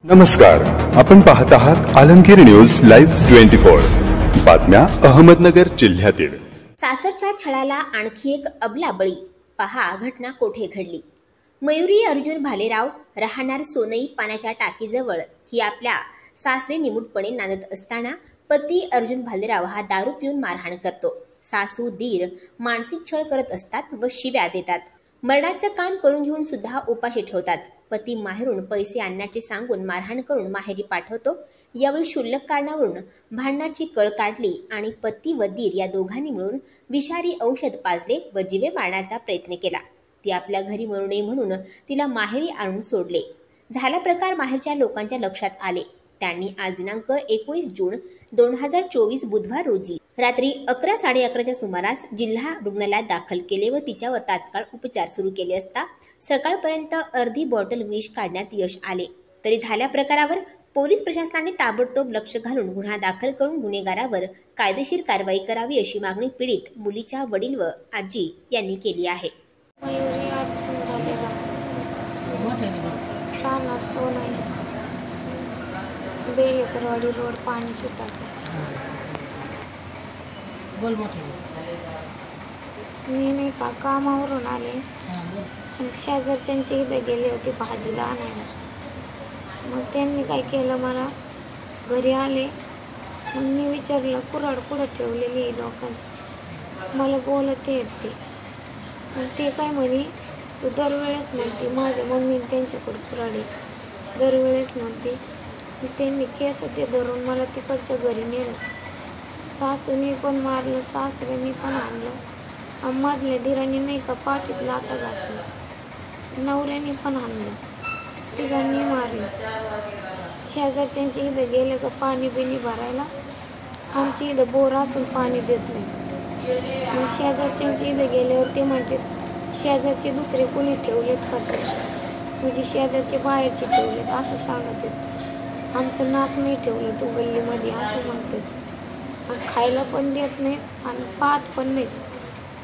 नमस्कार, आपण पाहत आहात आलमगीर न्यूज लाईव्ह 24 बातम्या अहमदनगर जिल्ह्यातील। सासरच्या छळाला आणखी एक अबला बळी, पहा घटना कोठे घडली। मयुरी अर्जुन भालेराव राहणार सोनई पाण्याच्या टाकीजवळ ही आपल्या सासरी निमूटपणे नांदत असताना पती अर्जुन भालेराव हा दारू पिऊन मारहाण करतो। सासू दीर मानसिक छळ करत असतात व शिव्या देतात। मरणाचं काम करून घेऊन सुद्धा उपाशी ठेवतात। पती माहेरून पैसे आणण्याचे सांगून मारहाण करून माहेरी पाठवतो। यावेळी क्षुल्लक कारणावरून भांडणाची कळ काढली आणि पती व दीर या दोघांनी मिळून विषारी औषध पाजले व जीवे मारण्याचा प्रयत्न केला। ती आपल्या घरी मरू नये म्हणून तिला माहेरी आणून सोडले। झाला प्रकार माहेरच्या लोकांच्या लक्षात आले। त्यांनी आज दिनांक 19 जून 2024 बुधवार रोजी रात्री 11:30च्या सुमारास जिल्हा रुग्णालयात दाखल केले व तिच्यावर तात्काळ उपचार सुरू केले असता सकाळपर्यंत अर्धी बॉटल विष काढण्यात यश आले। तरी झाल्या प्रकारावर पोलीस प्रशासनाने ताबडतोब लक्ष घालून गुन्हा दाखल करून गुन्हेगारावर कायदेशीर कारवाई करावी अशी मागणी पीडित मुलीच्या वडील व आजी यांनी केली आहे। मयुरी अर्जुन भालेराव राहणार सोनई बेलेकरवाडी रोड पाण्याची टाकी। बोल मोठे। मी नाही का कामावरून आले आणि शेजारच्यांच्या इथे गेले होते भाजीला आणायला। मग त्यांनी काय केलं, मला घरी आले। मग मी विचारलं कुऱ्हाड कुठं ठेवलेली आहे लोकांची, मला बोलत येत ते। मग ते काय म्हणे, तू दरवेळेस म्हणते माझ्या मम्मीने त्यांच्याकडे कुऱ्हाड आहे दरवेळेस म्हणते। त्यांनी केस ते धरून मला तिकडच्या घरी नेलं। सासूने पण मारलं, सासऱ्याने पण आणलं, मधल्या दिराने नाही का पाठीत लाथा घातली, नवऱ्याने पण आणलं, तिघांनी मारलं। शेजारच्यांच्या इथं गेले का पाणी बिणी भरायला, आमची इथं बोर असून पाणी देत नाही। मग शेजारच्यांच्या इथं गेल्यावर ते म्हणतात शेजारचे दुसरे कोणी ठेवलेत का ते, म्हणजे शेजारचे बाहेरचे ठेवलेत असं सांगत आहेत। आमचं नाक नाही ठेवलं तू गल्लीमध्ये असं म्हणतात। खायला पण देत नाहीत आणि पाहत पण नाहीत,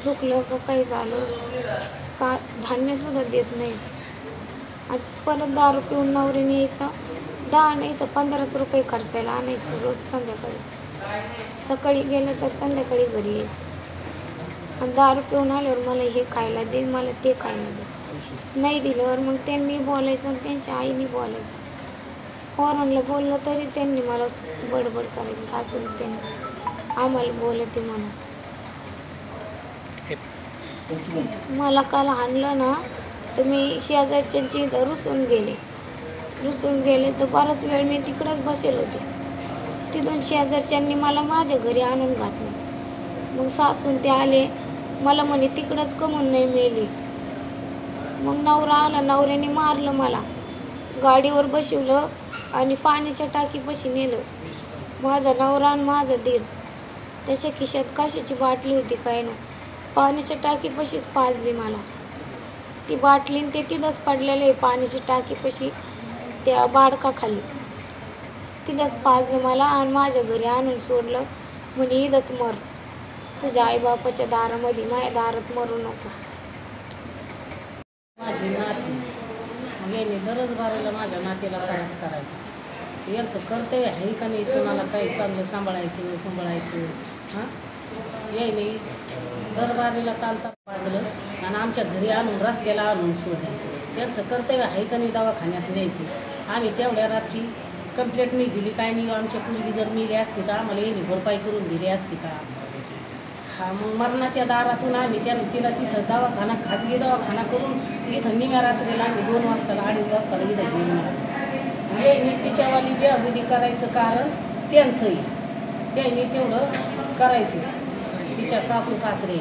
दुखलं का काही झालं का धान्यसुद्धा देत नाहीत। आज परत दारू पिऊन नवऱ्याने यायचं, 10 नाही तर 15 रुपये खर्चायला आणायचं रोज संध्याकाळी। सकाळी गेलं तर संध्याकाळी घरी यायचं आणि दारू पिऊन आल्यावर मला हे खायला दे, मला ते खायला दे। नाही दिल्यावर मग त्यांनी बोलायचं आणि त्यांच्या आईने बोलायचं। पोरांना बोललं तरी त्यांनी मला बडबड करायची, सासून त्यांनी आम्हाला बोलते म्हणून। मला काल आणलं ना तर मी शेजारच्यांची इथं रुसून गेले तर बराच वेळ मी तिकडंच बसेल होते। तिथून शेजारच्यांनी मला माझ्या घरी आणून घातलं। मग सासून ते आले, मला म्हणे तिकडंच कमून नाही मेली। मग नवरा आला, नवऱ्याने मारलं मला, गाडीवर बसवलं आणि पाण्याच्या टाकीपाशी नेलं। माझा नवरा आणि माझा दीर, त्याच्या खिशात काशीची बाटली होती काय ना, पाण्याच्या टाकीपाशीच पाजली मला। ती बाटली ते तिथंच पडलेले आहे पाण्याच्या टाकीपाशी त्या बाडकाखाली, तिथंच पाजलं मला आणि माझ्या घरी आणून सोडलं। म्हणे इथंच मर, तुझ्या आईबापाच्या दारामध्ये, माझ्या दारात मरू नको। माझी नाती यांनी दररोज बारीला माझ्या नातीला त्रास करायचा। यांचं कर्तव्य आहे का नाही, सोनाला काही चांगलं सांभाळायचं हां। यायने दरबारीला तालता पाजलं आणि आमच्या घरी आणून रस्त्याला आणून सोडलं। यांचं कर्तव्य आहे का नाही दवाखान्यात न्यायचं। आम्ही तेवढ्या रातची कंप्लेंट नाही दिली, काय नाही। आमच्या पूर्वी जर मिली असती तर आम्हाला यांनी भरपाई करून दिली असती का। हा मग मरणाच्या दारातून आम्ही तिला तिथं दवाखाना, खाजगी दवाखाना करून इथं निम्या रात्रीला आम्ही 2 वाजता 2:30 वाजता इथं घेऊन यांनी तिच्यावाली बेअबुदी करायचं कारण त्यांचंही, त्यांनी तेवढं करायचं। तिच्या सासू सासरे